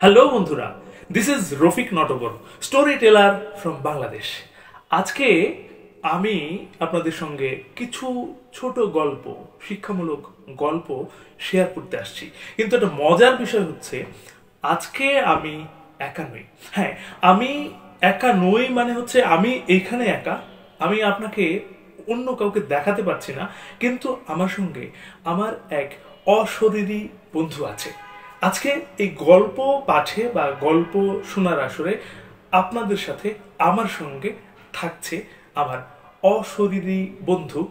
Hello বন্ধুরা, this is Rafiq Natobar, story teller from Bangladesh. আজকে আমি আপনাদের সঙ্গে কিছু ছোট গল্প, শিক্ষামূলক গল্প শেয়ার করতে আসছি। কিন্তু একটা মজার বিষয় হচ্ছে, আজকে আমি একা নই। হ্যাঁ, আমি একা নই মানে হচ্ছে আমি এইখানে একা। আমি আপনাকে অন্য কাউকে দেখাতে পারছি না, কিন্তু আমার সঙ্গে আমার এক অশরীরী বন্ধু আছে। আজকে এই গল্প পাঠে বা গল্প শোনার আসরে আপনাদের সাথে আমার সঙ্গে থাকছে আমার অশরীরী বন্ধু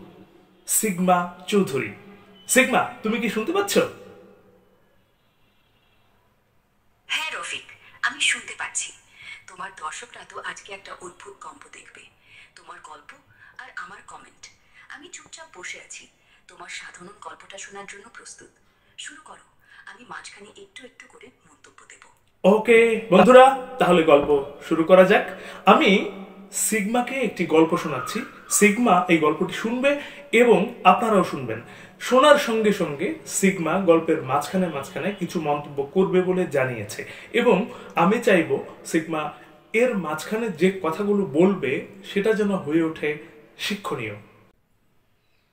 সিগমা চৌধুরী। সিগমা, তুমি কি শুনতে পাচ্ছ? হ্যাঁ রফিক, আমি শুনতে পাচ্ছি। তোমার দর্শকরা তো আজকে একটা অদ্ভুত কম্প দেখবে। তোমার গল্প আর আমার কমেন্ট। আমি চুপচাপ বসে আছি, তোমার সাধারণ গল্পটা শোনার জন্য প্রস্তুত। শুরু করো, আমি মাঝখানে একটু একটু করে মন্তব্য দেব। ওকে বন্ধুরা, তাহলে গল্প শুরু করা যাক। আমি সিগমাকে একটি গল্প শোনাচ্ছি। সিগমা এই গল্পটি শুনবে এবং আপনারাও শুনবেন। শোনার সঙ্গে সঙ্গে সিগমা গল্পের মাঝখানে মাঝখানে কিছু মন্তব্য করবে বলে জানিয়েছে, এবং আমি চাইবো সিগমা এর মাঝখানে যে কথাগুলো বলবে সেটা যেন হয়ে ওঠে শিক্ষণীয়।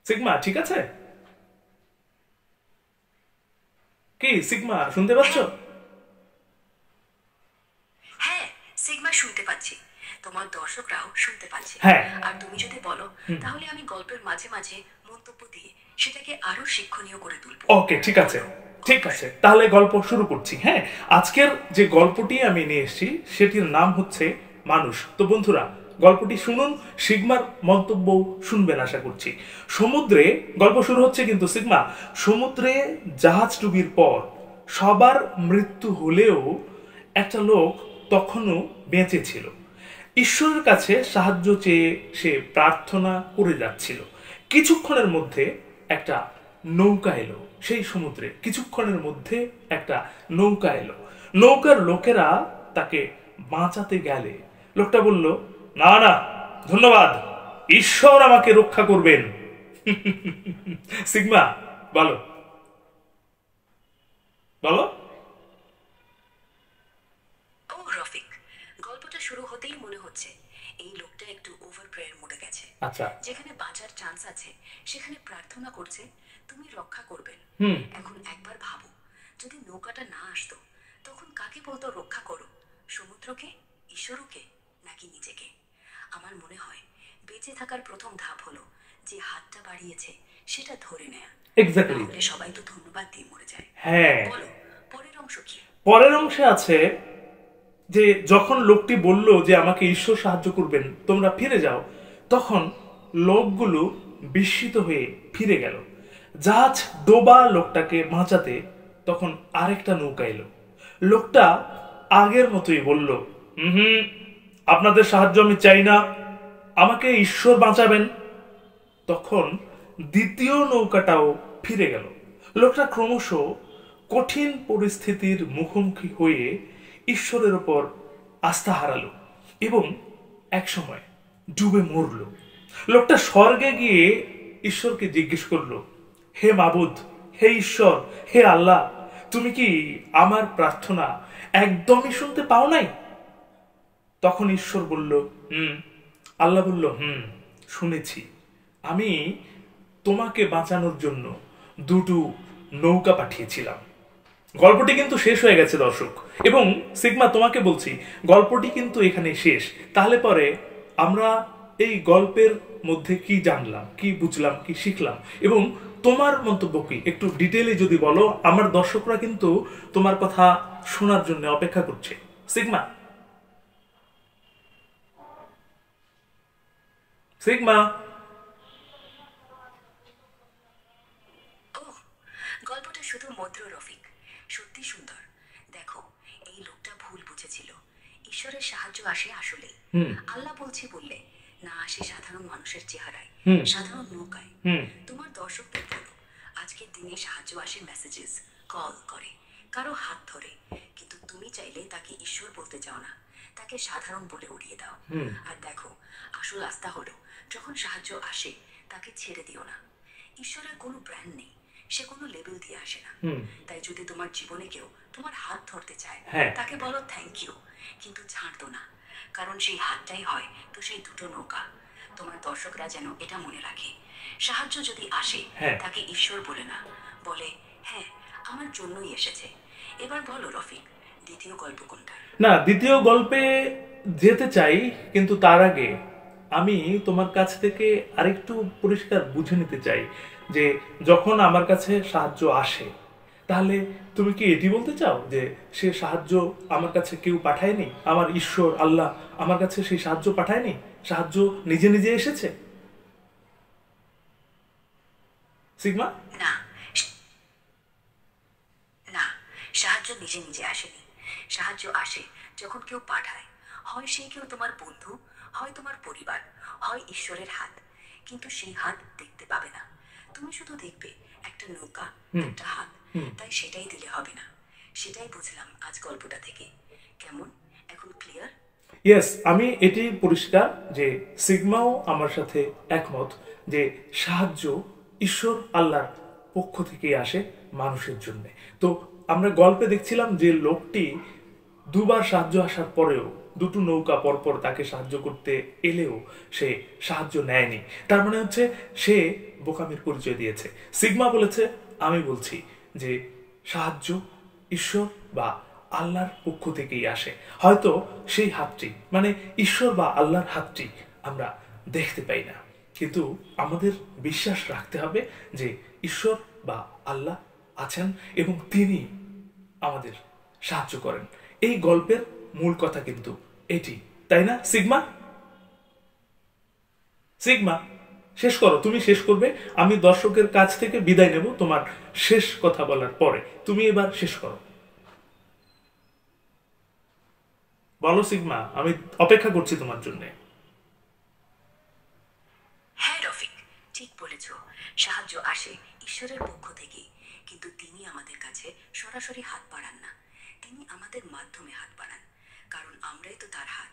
সিগমা, ঠিক আছে? কি সিগমা, শুনতে পাচ্ছ? হ্যাঁ, হ্যাঁ, সিগমা শুনতে পাচ্ছি। তোমার দর্শকরাও শুনতে পাচ্ছে। হ্যাঁ। আর তুমি যদি বলো, তাহলে আমি গল্পের মাঝে মাঝে মন্তব্য দিয়ে সেটাকে আরো শিক্ষণীয় করে তুলবো। ওকে, ঠিক আছে। ঠিক আছে, তাহলে গল্প শুরু করছি। হ্যাঁ, আজকের যে গল্পটি আমি নিয়ে এসেছি সেটির নাম হচ্ছে মানুষ। তো বন্ধুরা, গল্পটি শুনুন, সিগমার মন্তব্য শুনবেন আশা করছি। সমুদ্রে গল্প শুরু হচ্ছে, কিন্তু সিগমা, সমুদ্রে জাহাজ ডুবির পর সবার মৃত্যু হলেও একটা লোক তখনও বেঁচে ছিল। ঈশ্বরের কাছে সাহায্য চেয়ে সে প্রার্থনা করে যাচ্ছিল। কিছুক্ষণের মধ্যে একটা নৌকা এলো সেই সমুদ্রে। কিছুক্ষণের মধ্যে একটা নৌকা এলো। নৌকার লোকেরা তাকে বাঁচাতে গেলে লোকটা বলল, না না, ধন্যবাদ, ঈশ্বর আমাকে রক্ষা করবেন। সিগমা, বলো বলো। ও রফিক, গল্পটা শুরু হতেই মনে হচ্ছে এই লোকটা একটু ওভার প্রেয়ার মোডে গেছে। আচ্ছা। যেখানে বাঁচার চান্স আছে সেখানে প্রার্থনা করছে তুমি রক্ষা করবেন। হুম। এখন একবার ভাবো, যদি নৌকাটা না আসতো তখন কাকে বলতো রক্ষা করো? সমুদ্রকে, ঈশ্বরকে, নাকি নিজেকে? আমার মনে হয় বেঁচে থাকার প্রথম ধাপ হলো যে হাতটা বাড়িয়েছে সেটা ধরে নেয়া। এক্স্যাক্টলি। নাহলে সবাই তো ধন্যবাদ দিয়ে মরে যায়। হ্যাঁ। বলো, পরের অংশ কি? পরের অংশে আছে যে যখন লোকটি বলল যে আমাকে ঈশ্বর সাহায্য করবেন, তোমরা ফিরে যাও, তখন লোকগুলো বিস্মিত হয়ে ফিরে গেল। জাহাজ ডোবা লোকটাকে বাঁচাতে তখন আরেকটা নৌকা এলো। লোকটা আগের মতোই বলল, হুম, আপনাদের সাহায্য আমি চাই না, আমাকে ঈশ্বর বাঁচাবেন। তখন দ্বিতীয় নৌকাটাও ফিরে গেল। লোকটা ক্রমশ কঠিন পরিস্থিতির মুখোমুখি হয়ে ঈশ্বরের ওপর আস্থা হারালো এবং একসময় ডুবে মরল। লোকটা স্বর্গে গিয়ে ঈশ্বরকে জিজ্ঞেস করলো, হে মাবুদ, হে ঈশ্বর, হে আল্লাহ, তুমি কি আমার প্রার্থনা একদমই শুনতে পাও নাই? তখন ঈশ্বর বলল, হুম। আল্লাহ বলল, হুম, শুনেছি। আমি তোমাকে বাঁচানোর জন্য দুটো নৌকা পাঠিয়েছিলাম। গল্পটি কিন্তু শেষ হয়ে গেছে দর্শক, এবং সিগমা তোমাকে বলছি, গল্পটি কিন্তু এখানে শেষ। তাহলে পরে আমরা এই গল্পের মধ্যে কি জানলাম, কি বুঝলাম, কি শিখলাম, এবং তোমার মন্তব্য কি একটু ডিটেইলে যদি বলো। আমার দর্শকরা কিন্তু তোমার কথা শোনার জন্য অপেক্ষা করছে। Sigma, sigma. ও, গল্পটা শুধু মধুর রফিক, সত্যি সুন্দর। দেখো, এই লোকটা ভুল বুঝেছিল। ঈশ্বরের সাহায্য আসে আসলেই। হুম। আল্লাহ বলছে বললে, না আসে সাধারণ মানুষের চেহারায়, হুম। সাধারণ নৌকায়। হুম। তোমার দর্শকদের বলো, আজকের দিনে সাহায্য আসে মেসেজেস, কল করে, কারো হাত ধরে। কিন্তু তুমি চাইলে তাকে ঈশ্বর বলতে চাও না, তাকে সাধারণ বলে উড়িয়ে দাও। আর দেখো, আসল আস্থা হলো যখন সাহায্য আসে তাকে ছেড়ে দিও না। ঈশ্বরের কোনো ব্র্যান্ড নেই, সে কোনো লেবেল দিয়ে আসে না। তাই যদি তোমার জীবনে কেউ তোমার হাত ধরতে চায়, তাকে বলো থ্যাংক ইউ, কিন্তু ছাড়তো না, কারণ সেই হাতটাই হয় তো সেই দুটো নৌকা। তোমার দর্শকরা যেন এটা মনে রাখে, সাহায্য যদি আসে তাকে ঈশ্বর বলে না, বলে হ্যাঁ আমার জন্যই এসেছে। এবার বলো রফিক, দ্বিতীয় গল্প কোনটা? না, দ্বিতীয় গল্পে যেতে চাই, কিন্তু তার আগে আমি তোমার কাছ থেকে আরেকটু পরিষ্কার বুঝে নিতে চাই যে যখন আমার কাছে সাহায্য আসে, তাহলে তুমি কি এটি বলতে চাও যে সে সাহায্য আমার কাছে কেউ পাঠায়নি, আমার ঈশ্বর আল্লাহ আমার কাছে সেই সাহায্য পাঠায়নি, সাহায্য নিজে নিজে এসেছে? সিগমা, না, না, সাহায্য নিজে নিজে আসেনি। সাহায্য আসে যখন কেউ পাঠায়, হয় সেই কেউ তোমার বন্ধু, হয় তোমার পরিবার, হয় ঈশ্বরের হাত। কিন্তু সেই হাত দেখতে পাবে না, তুমি শুধু দেখবে একটা নৌকা, একটা হাত। তাই সেটাই দিলে হবে না। সেটাই বুঝলাম আজ গল্পটা থেকে। কেমন, এখন ক্লিয়ার? ইয়েস, আমি এটি পরিষ্কার যে সিগমাও আমার সাথে একমত যে সাহায্য ঈশ্বর আল্লাহর পক্ষ থেকে আসে মানুষের জন্য। তো আমরা গল্পে দেখছিলাম যে লোকটি দুবার সাহায্য আসার পরেও, দুটো নৌকা পরপর তাকে সাহায্য করতে এলেও সে সাহায্য নেয়নি। তার মানে হচ্ছে সে বোকামির পরিচয় দিয়েছে। সিগমা বলেছে, আমি বলছি যে সাহায্য ঈশ্বর বা আল্লাহর পক্ষ থেকেই আসে। হয়তো সেই হাতটি, মানে ঈশ্বর বা আল্লাহর হাতটি আমরা দেখতে পাই না, কিন্তু আমাদের বিশ্বাস রাখতে হবে যে ঈশ্বর বা আল্লাহ আছেন এবং তিনি আমাদের সাহায্য করেন। এই গল্পের মূল কথা কিন্তু এটি, তাই না সিগমা? সিগমা, শেষ করো, তুমি শেষ করবে। আমি দর্শকের কাছ থেকে বিদায় নেব তোমার শেষ কথা বলার পরে। তুমি এবার শেষ করো, বলো সিগমা, আমি অপেক্ষা করছি তোমার জন্য। হ্যাঁ রফিক, ঠিক বলেছ। সাহায্য আসে ঈশ্বরের পক্ষ থেকে, কিন্তু তিনি আমাদের কাছে সরাসরি হাত বাড়ান না, তিনি আমাদের মাধ্যমে হাত বাড়ান, কারণ আমরাই তো তার হাত।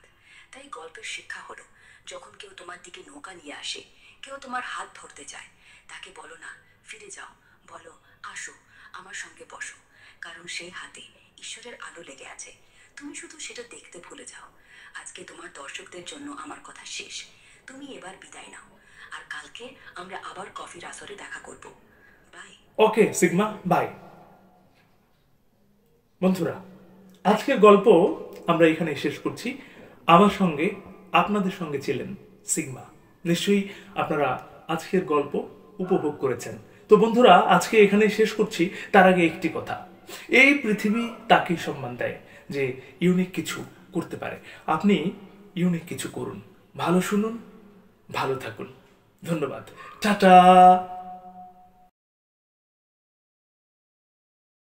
তাই গল্পের শিক্ষা হলো, যখন কেউ তোমার দিকে নৌকা নিয়ে আসে, কেউ তোমার হাত ধরতে চায়, তাকে বলো না ফিরে যাও, বলো আসো আমার সঙ্গে বসো, কারণ সেই হাতে ঈশ্বরের আলো লেগে আছে। তুমি শুধু সেটা দেখতে ভুলে যাও। আজকে তোমার দর্শকদের জন্য আমার কথা শেষ, তুমি এবার বিদায় নাও, আর কালকে আমরা আবার কফির আসরে দেখা করব। বাই। Okay sigma, bye. বন্ধুরা, আজকের গল্প আমরা এখানে শেষ করছি। আমার সঙ্গে, আপনাদের সঙ্গে ছিলেন সিগমা। নিশ্চয়ই আপনারা আজকের গল্প উপভোগ করেছেন। তো বন্ধুরা, আজকে এখানে শেষ করছি। তার আগে একটি কথা, এই পৃথিবী তাকেই সম্মান দেয় যে ইউনিক কিছু করতে পারে। আপনি ইউনিক কিছু করুন, ভালো শুনুন, ভালো থাকুন। ধন্যবাদ, টাটা।